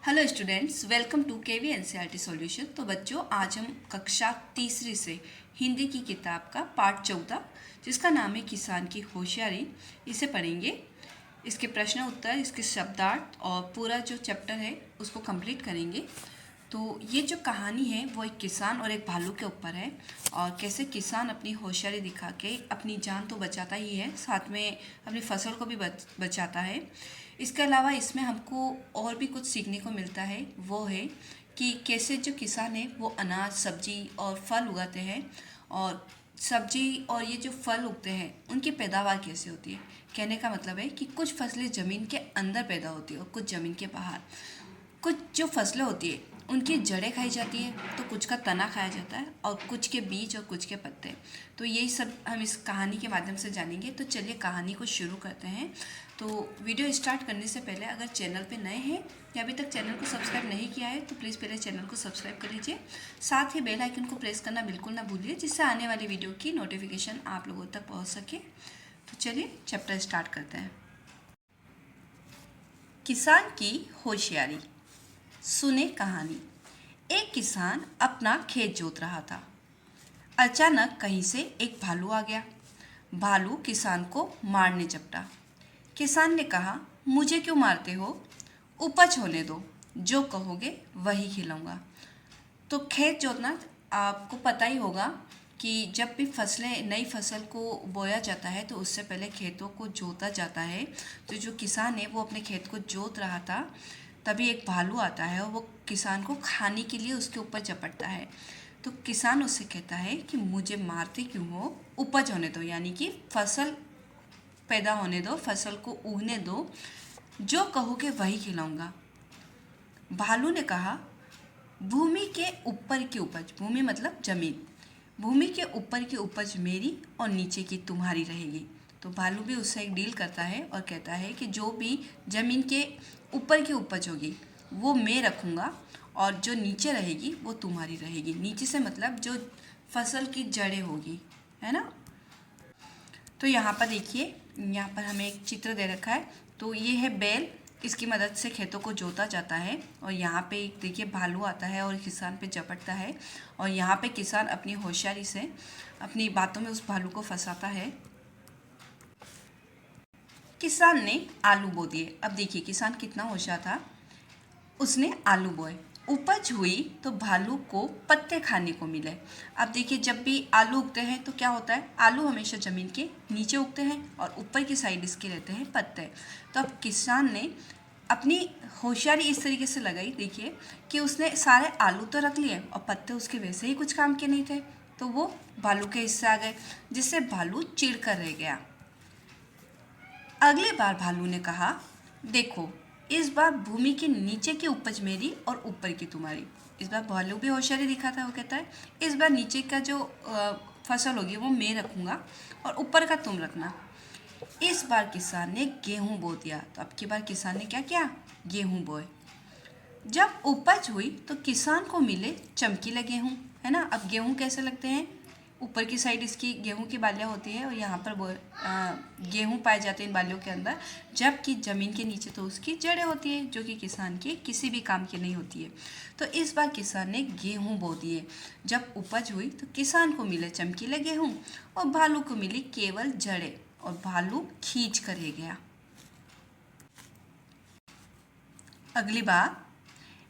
Hello students, welcome to KV NCERT solution. तो बच्चों, आज हम कक्षा तीसरी से हिंदी की किताब का पाठ 14 जिसका नाम है किसान की होशियारी, इसे पढ़ेंगे। इसके प्रश्न उत्तर, इसके शब्दार्थ और पूरा जो चैप्टर है उसको कंप्लीट करेंगे। तो ये जो कहानी है वो एक किसान और एक भालू के ऊपर है, और कैसे किसान अपनी होशियारी दिखा के अपनी जान तो बचाता ही है, साथ में अपनी फसल को भी बचाता है। इसके अलावा इसमें हमको और भी कुछ सीखने को मिलता है, वो है कि कैसे जो किसान है वो अनाज, सब्जी और फल उगाते हैं, और सब्जी और ये जो फल उगते हैं उनकी पैदावार कैसे होती है। कहने का मतलब है कि कुछ फसलें ज़मीन के अंदर पैदा होती है और कुछ ज़मीन के बाहर। कुछ जो फसलें होती है उनकी जड़ें खाई जाती है, तो कुछ का तना खाया जाता है, और कुछ के बीज और कुछ के पत्ते। तो यही सब हम इस कहानी के माध्यम से जानेंगे। तो चलिए कहानी को शुरू करते हैं। तो वीडियो स्टार्ट करने से पहले अगर चैनल पे नए हैं या अभी तक चैनल को सब्सक्राइब नहीं किया है तो प्लीज़ पहले चैनल को सब्सक्राइब कर लीजिए। साथ ही बेल आइकन को प्रेस करना बिल्कुल ना भूलिए, जिससे आने वाली वीडियो की नोटिफिकेशन आप लोगों तक पहुँच सके। तो चलिए चैप्टर स्टार्ट करते हैं। किसान की होशियारी। सुने कहानी। एक किसान अपना खेत जोत रहा था। अचानक कहीं से एक भालू आ गया। भालू किसान को मारने झपटा। किसान ने कहा, मुझे क्यों मारते हो? उपज होने दो, जो कहोगे वही खिलाऊंगा। तो खेत जोतना आपको पता ही होगा कि जब भी फसलें, नई फसल को बोया जाता है तो उससे पहले खेतों को जोता जाता है। तो जो किसान है वो अपने खेत को जोत रहा था, तभी एक भालू आता है और वो किसान को खाने के लिए उसके ऊपर झपटता है। तो किसान उससे कहता है कि मुझे मारते क्यों हो? उपज होने दो, यानी कि फसल पैदा होने दो, फसल को उगने दो, जो कहोगे वही खिलाऊंगा। भालू ने कहा, भूमि के ऊपर की उपज, भूमि मतलब जमीन, भूमि के ऊपर की उपज मेरी और नीचे की तुम्हारी रहेगी। तो भालू भी उससे एक डील करता है और कहता है कि जो भी जमीन के ऊपर की उपज होगी वो मैं रखूँगा, और जो नीचे रहेगी वो तुम्हारी रहेगी। नीचे से मतलब जो फसल की जड़ें होगी, है ना। तो यहाँ पर देखिए, यहाँ पर हमें एक चित्र दे रखा है। तो ये है बैल, इसकी मदद से खेतों को जोता जाता है। और यहाँ पे एक देखिए भालू आता है और किसान पे झपटता है, और यहाँ पे किसान अपनी होशियारी से अपनी बातों में उस भालू को फंसाता है। किसान ने आलू बो दिए। अब देखिए किसान कितना होशियार था, उसने आलू बोए। उपज हुई तो भालू को पत्ते खाने को मिले। अब देखिए, जब भी आलू उगते हैं तो क्या होता है, आलू हमेशा ज़मीन के नीचे उगते हैं और ऊपर की साइड इसके रहते हैं पत्ते। तो अब किसान ने अपनी होशियारी इस तरीके से लगाई, देखिए, कि उसने सारे आलू तो रख लिए और पत्ते उसके वैसे ही कुछ काम के नहीं थे, तो वो भालू के हिस्से आ गए, जिससे भालू चिढ़ कर रह गया। अगली बार भालू ने कहा, देखो, इस बार भूमि के नीचे की उपज मेरी और ऊपर की तुम्हारी। इस बार भालू भी होशियारी दिखाता है, वो कहता है इस बार नीचे का जो फसल होगी वो मैं रखूँगा और ऊपर का तुम रखना। इस बार किसान ने गेहूँ बो दिया। तो अब की बार किसान ने क्या किया, गेहूँ बोए। जब उपज हुई तो किसान को मिले चमकीले गेहूँ, है ना। अब गेहूँ कैसे लगते हैं, ऊपर की साइड इसकी गेहूं की बालियाँ होती है और यहाँ पर गेहूं पाए जाते हैं इन बालियों के अंदर, जबकि ज़मीन के नीचे तो उसकी जड़ें होती है जो कि किसान की किसी भी काम की नहीं होती है। तो इस बार किसान ने गेहूं बो दिए। जब उपज हुई तो किसान को मिले चमकीले गेहूं और भालू को मिली केवल जड़ें, और भालू खींच कर रह गया। अगली बार,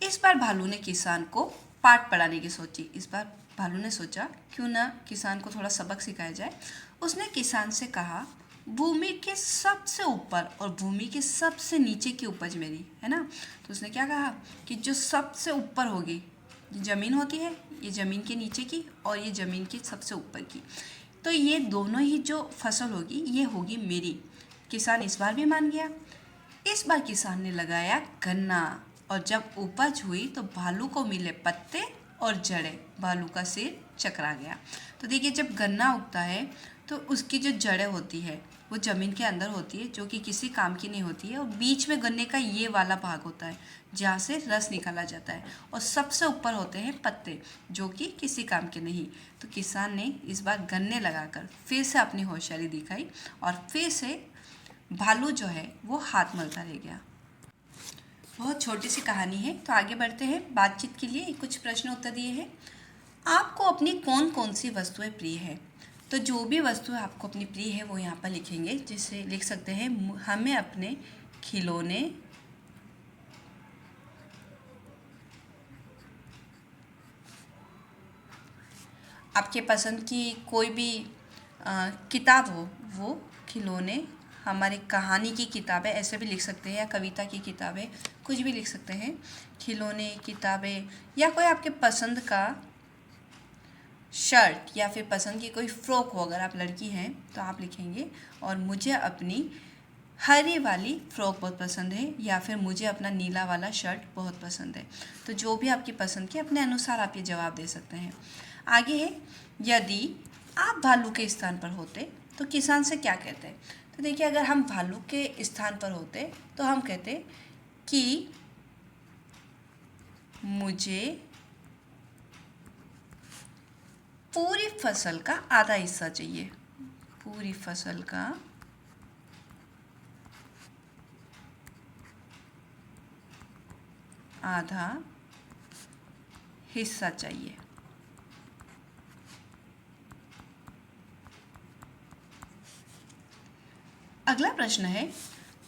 इस बार भालू ने किसान को पाठ पढ़ाने की सोची। इस बार भालू ने सोचा क्यों ना किसान को थोड़ा सबक सिखाया जाए। उसने किसान से कहा, भूमि के सबसे ऊपर और भूमि के सबसे नीचे की उपज मेरी, है ना। तो उसने क्या कहा कि जो सबसे ऊपर होगी, ज़मीन होती है, ये ज़मीन के नीचे की और ये ज़मीन के सबसे ऊपर की, तो ये दोनों ही जो फसल होगी ये होगी मेरी। किसान इस बार भी मान गया। इस बार किसान ने लगाया गन्ना, और जब उपज हुई तो भालू को मिले पत्ते और जड़ें। भालू का सिर चकरा गया। तो देखिए, जब गन्ना उगता है तो उसकी जो जड़ें होती है वो ज़मीन के अंदर होती है, जो कि किसी काम की नहीं होती है, और बीच में गन्ने का ये वाला भाग होता है जहाँ से रस निकाला जाता है, और सबसे ऊपर होते हैं पत्ते जो कि किसी काम के नहीं। तो किसान ने इस बार गन्ने लगाकर फिर से अपनी होशियारी दिखाई, और फिर से भालू जो है वो हाथ मलता रह गया। बहुत छोटी सी कहानी है। तो आगे बढ़ते हैं। बातचीत के लिए कुछ प्रश्न उत्तर दिए हैं। आपको अपनी कौन कौन सी वस्तुएं प्रिय है? तो जो भी वस्तुएं आपको अपनी प्रिय है वो यहाँ पर लिखेंगे। जिससे लिख सकते हैं हमें अपने खिलौने, आपके पसंद की कोई भी किताब हो, वो खिलौने, हमारी कहानी की किताबें ऐसे भी लिख सकते हैं, या कविता की किताबें, कुछ भी लिख सकते हैं। खिलौने, किताबें, या कोई आपके पसंद का शर्ट, या फिर पसंद की कोई फ्रॉक हो। अगर आप लड़की हैं तो आप लिखेंगे और मुझे अपनी हरी वाली फ्रॉक बहुत पसंद है, या फिर मुझे अपना नीला वाला शर्ट बहुत पसंद है। तो जो भी आपकी पसंद की, अपने अनुसार आप ये जवाब दे सकते हैं। आगे है, यदि आप भालू के स्थान पर होते तो किसान से क्या कहते? तो देखिए, अगर हम भालू के स्थान पर होते तो हम कहते कि मुझे पूरी फसल का आधा हिस्सा चाहिए। पूरी फसल का आधा हिस्सा चाहिए। अगला प्रश्न है,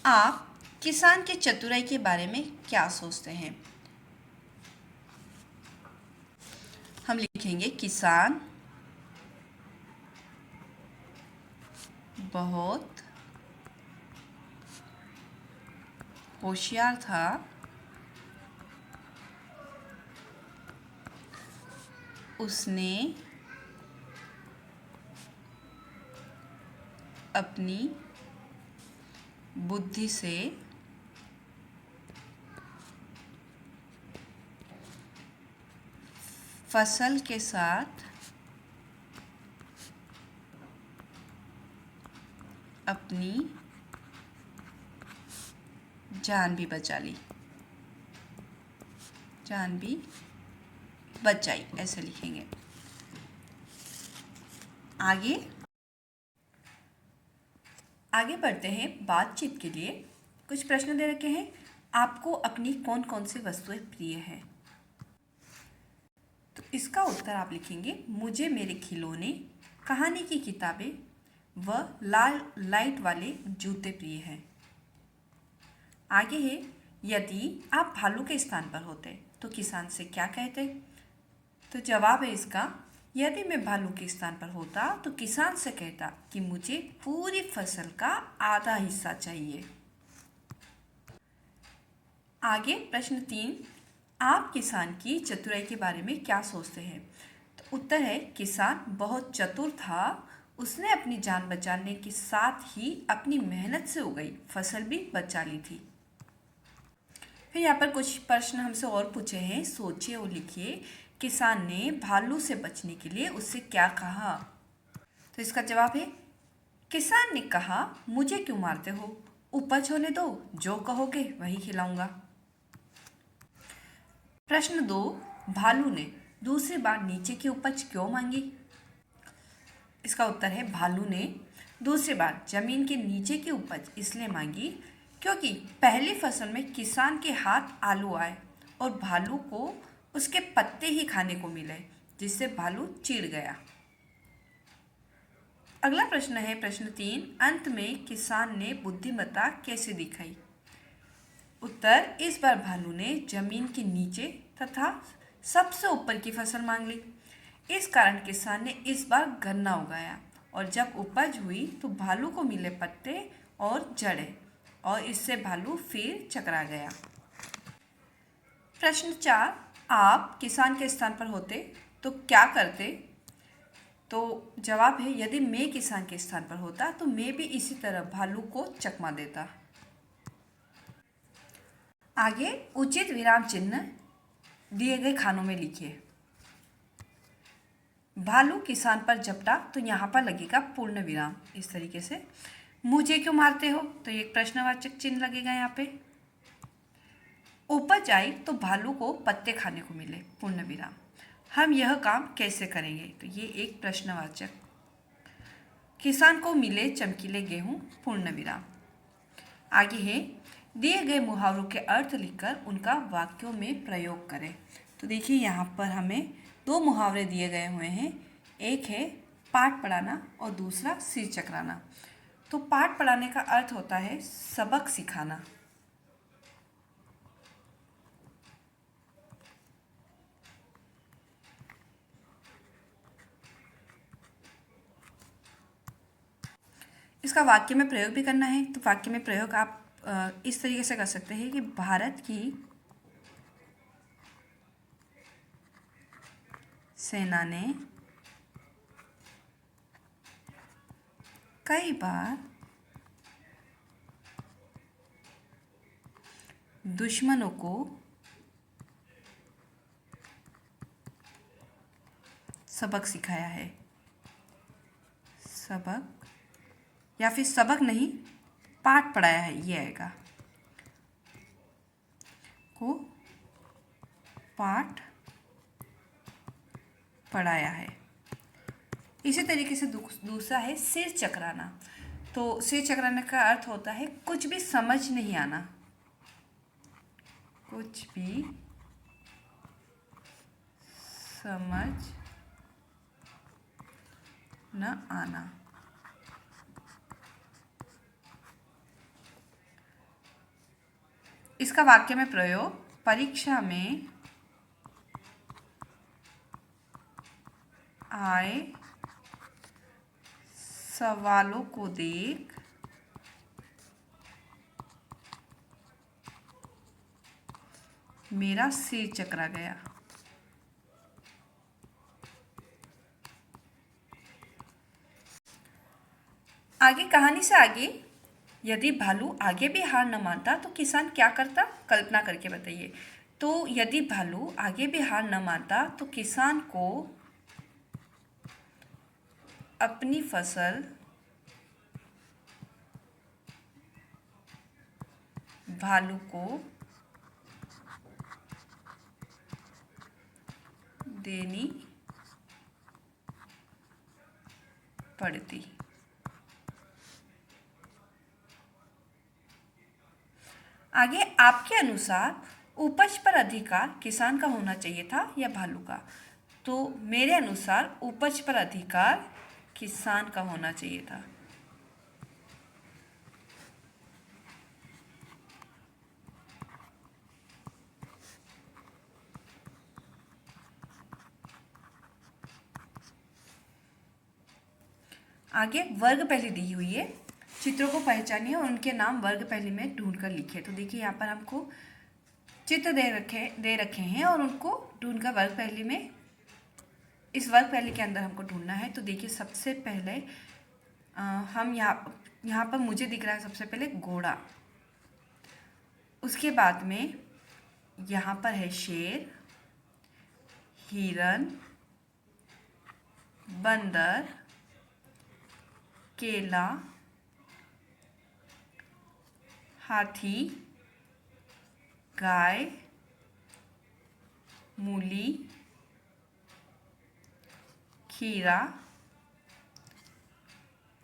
आप किसान के चतुराई के बारे में क्या सोचते हैं? हम लिखेंगे किसान बहुत होशियार था, उसने अपनी बुद्धि से फसल के साथ अपनी जान भी बचा ली, जान भी बचाई, ऐसे लिखेंगे। आगे बढ़ते हैं। बातचीत के लिए कुछ प्रश्न दे रखे हैं। आपको अपनी कौन कौन सी वस्तुएं प्रिय हैं? तो इसका उत्तर आप लिखेंगे, मुझे मेरे खिलौने, कहानी की किताबें व लाल लाइट वाले जूते प्रिय हैं। आगे है, यदि आप भालू के स्थान पर होते तो किसान से क्या कहते? तो जवाब है इसका, यदि मैं भालू के स्थान पर होता तो किसान से कहता कि मुझे पूरी फसल का आधा हिस्सा चाहिए। आगे प्रश्न 3, आप किसान की चतुराई के बारे में क्या सोचते हैं? तो उत्तर है, किसान बहुत चतुर था, उसने अपनी जान बचाने के साथ ही अपनी मेहनत से उगाई फसल भी बचा ली थी। फिर यहाँ पर कुछ प्रश्न हमसे और पूछे हैं, सोचिए और लिखिए। किसान ने भालू से बचने के लिए उससे क्या कहा? तो इसका जवाब है, किसान ने कहा, मुझे क्यों मारते हो, उपज होने दो, जो कहोगे वही खिलाऊंगा। प्रश्न 2, भालू ने दूसरी बार नीचे की उपज क्यों मांगी? इसका उत्तर है, भालू ने दूसरी बार जमीन के नीचे की उपज इसलिए मांगी क्योंकि पहली फसल में किसान के हाथ आलू आए और भालू को उसके पत्ते ही खाने को मिले, जिससे भालू चिढ़ गया। अगला प्रश्न है प्रश्न 3, अंत में किसान ने बुद्धिमत्ता कैसे दिखाई? उत्तर, इस बार भालू ने जमीन के नीचे तथा सबसे ऊपर की फसल मांग ली। इस कारण किसान ने इस बार गन्ना उगाया और जब उपज हुई तो भालू को मिले पत्ते और जड़ें और इससे भालू फिर चकरा गया। प्रश्न 4, आप किसान के स्थान पर होते तो क्या करते? तो जवाब है, यदि मैं किसान के स्थान पर होता तो मैं भी इसी तरह भालू को चकमा देता। आगे उचित विराम चिन्ह दिए गए खानों में लिखिए। भालू किसान पर झपटा तो यहाँ पर लगेगा पूर्ण विराम, इस तरीके से। मुझे क्यों मारते हो, तो ये एक प्रश्नवाचक चिन्ह लगेगा यहाँ पे। उपज आई तो भालू को पत्ते खाने को मिले, पूर्ण विराम। हम यह काम कैसे करेंगे, तो ये एक प्रश्नवाचक। किसान को मिले चमकीले गेहूं, पूर्ण विराम। आगे है, दिए गए मुहावरों के अर्थ लिखकर उनका वाक्यों में प्रयोग करें। तो देखिए यहाँ पर हमें दो मुहावरे दिए गए हुए हैं। एक है पाठ पढ़ाना और दूसरा सिर चकराना। तो पाठ पढ़ाने का अर्थ होता है सबक सिखाना। इसका वाक्य में प्रयोग भी करना है। तो वाक्य में प्रयोग आप इस तरीके से कर सकते हैं कि भारत की सेना ने कई बार दुश्मनों को सबक सिखाया है। सबक या फिर सबक नहीं, पाठ पढ़ाया है, ये आएगा। को पाठ पढ़ाया है। इसी तरीके से दूसरा है सिर चकराना। तो सिर चकराने का अर्थ होता है कुछ भी समझ नहीं आना। कुछ भी समझ न आना। इसका वाक्य में प्रयोग, परीक्षा में आए सवालों को देख मेरा सिर चकरा गया। आगे कहानी से आगे, यदि भालू आगे भी हार न मानता तो किसान क्या करता? कल्पना करके बताइए। तो यदि भालू आगे भी हार न मानता तो किसान को अपनी फसल भालू को देनी पड़ती। आगे, आपके अनुसार उपज पर अधिकार किसान का होना चाहिए था या भालू का? तो मेरे अनुसार उपज पर अधिकार किसान का होना चाहिए था। आगे वर्ग पहली दी हुई है। चित्रों को पहचानिए और उनके नाम वर्ग पहली में ढूंढ कर लिखिए। तो देखिए यहाँ पर हमको चित्र दे रखे हैं और उनको ढूंढ कर वर्ग पहली में, इस वर्ग पहली के अंदर हमको ढूंढना है। तो देखिए सबसे पहले हम यहाँ पर मुझे दिख रहा है सबसे पहले घोड़ा। उसके बाद में यहाँ पर है शेर, हिरन, बंदर, केला, हाथी, गाय, मूली, खीरा,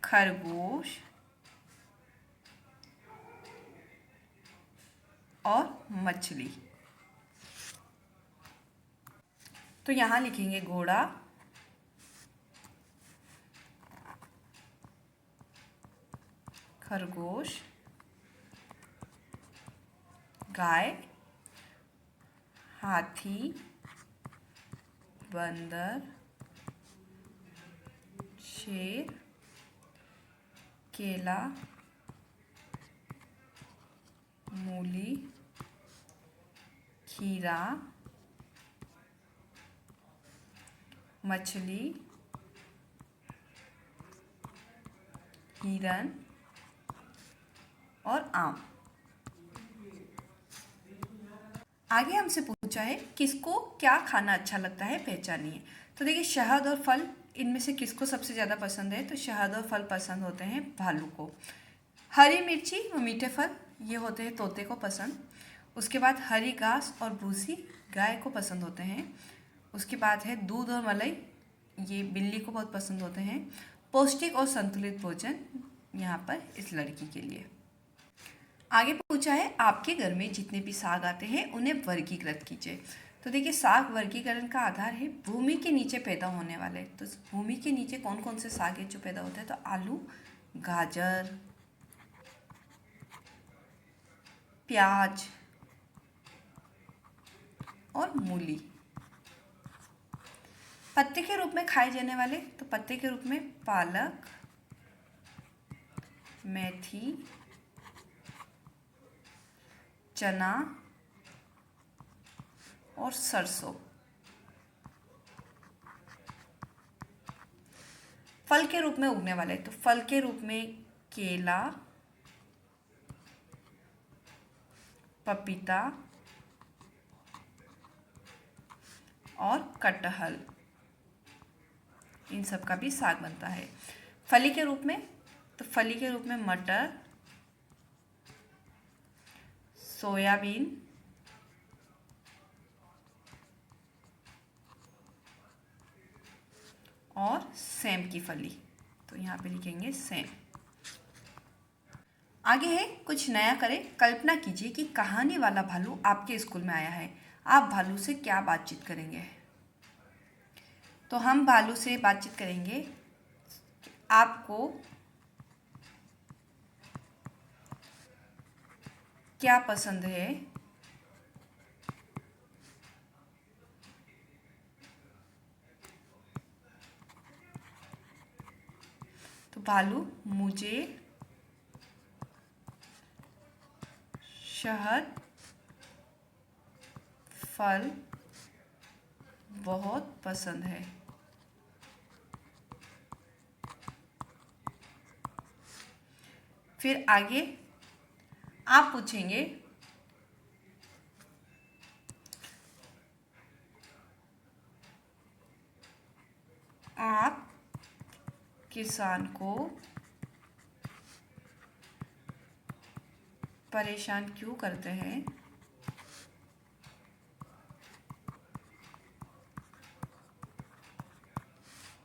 खरगोश और मछली। तो यहाँ लिखेंगे घोड़ा, खरगोश, गाय, हाथी, बंदर, शेर, केला, मूली, खीरा, मछली, हिरन और आम। आगे हमसे पूछा है किसको क्या खाना अच्छा लगता है, पहचानिए। तो देखिए शहद और फल, इनमें से किसको सबसे ज़्यादा पसंद है? तो शहद और फल पसंद होते हैं भालू को। हरी मिर्ची व मीठे फल ये होते हैं तोते को पसंद। उसके बाद हरी घास और भूसी गाय को पसंद होते हैं। उसके बाद है दूध और मलाई, ये बिल्ली को बहुत पसंद होते हैं। पौष्टिक और संतुलित भोजन यहाँ पर इस लड़की के लिए। आगे पूछा है आपके घर में जितने भी साग आते हैं उन्हें वर्गीकृत कीजिए। तो देखिए साग वर्गीकरण का आधार है भूमि के नीचे पैदा होने वाले। तो भूमि के नीचे कौन कौन से साग है जो पैदा होते हैं? तो आलू, गाजर, प्याज और मूली। पत्ते के रूप में खाए जाने वाले, तो पत्ते के रूप में पालक, मेथी, चना और सरसों। फल के रूप में उगने वाले, तो फल के रूप में केला, पपीता और कटहल, इन सब का भी साग बनता है। फली के रूप में, तो फली के रूप में मटर, सोयाबीन, और सेम की फली, तो यहाँ पे लिखेंगे सेम। आगे है कुछ नया करें। कल्पना कीजिए कि कहानी वाला भालू आपके स्कूल में आया है। आप भालू से क्या बातचीत करेंगे? तो हम भालू से बातचीत करेंगे आपको क्या पसंद है? तो भालू, मुझे शहद, फल बहुत पसंद है। फिर आगे आप पूछेंगे आप किसान को परेशान क्यों करते हैं?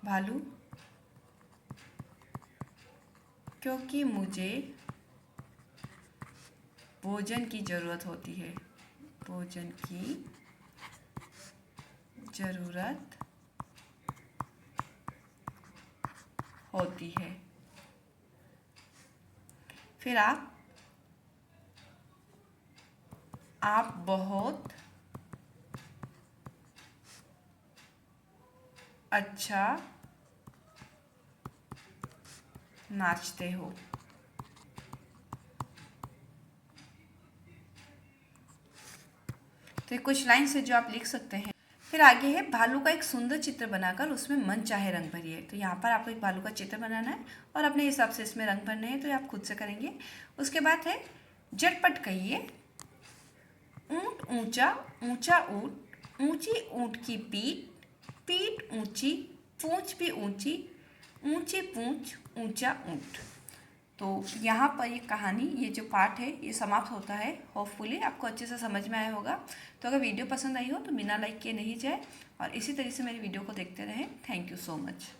भालू, क्योंकि मुझे भोजन की ज़रूरत होती है। भोजन की ज़रूरत होती है। फिर आप बहुत अच्छा नाचते हो। तो ये कुछ लाइन से जो आप लिख सकते हैं। फिर आगे है भालू का एक सुंदर चित्र बनाकर उसमें मन चाहे रंग भरिए। तो यहाँ पर आपको एक भालू का चित्र बनाना है और अपने हिसाब से इसमें रंग भरने हैं, तो ये आप खुद से करेंगे। उसके बाद है झटपट कहिए। ऊंट ऊंचा, ऊंचा ऊंट, ऊंची ऊंट की पीठ, पीठ ऊंची, पूंछ भी ऊंची, ऊंची पूंछ, ऊंचा ऊंट। तो यहाँ पर ये कहानी, ये जो पार्ट है ये समाप्त होता है। होपफुली आपको अच्छे से समझ में आया होगा। तो अगर वीडियो पसंद आई हो तो बिना लाइक किए नहीं जाए और इसी तरह से मेरी वीडियो को देखते रहें। Thank you so much.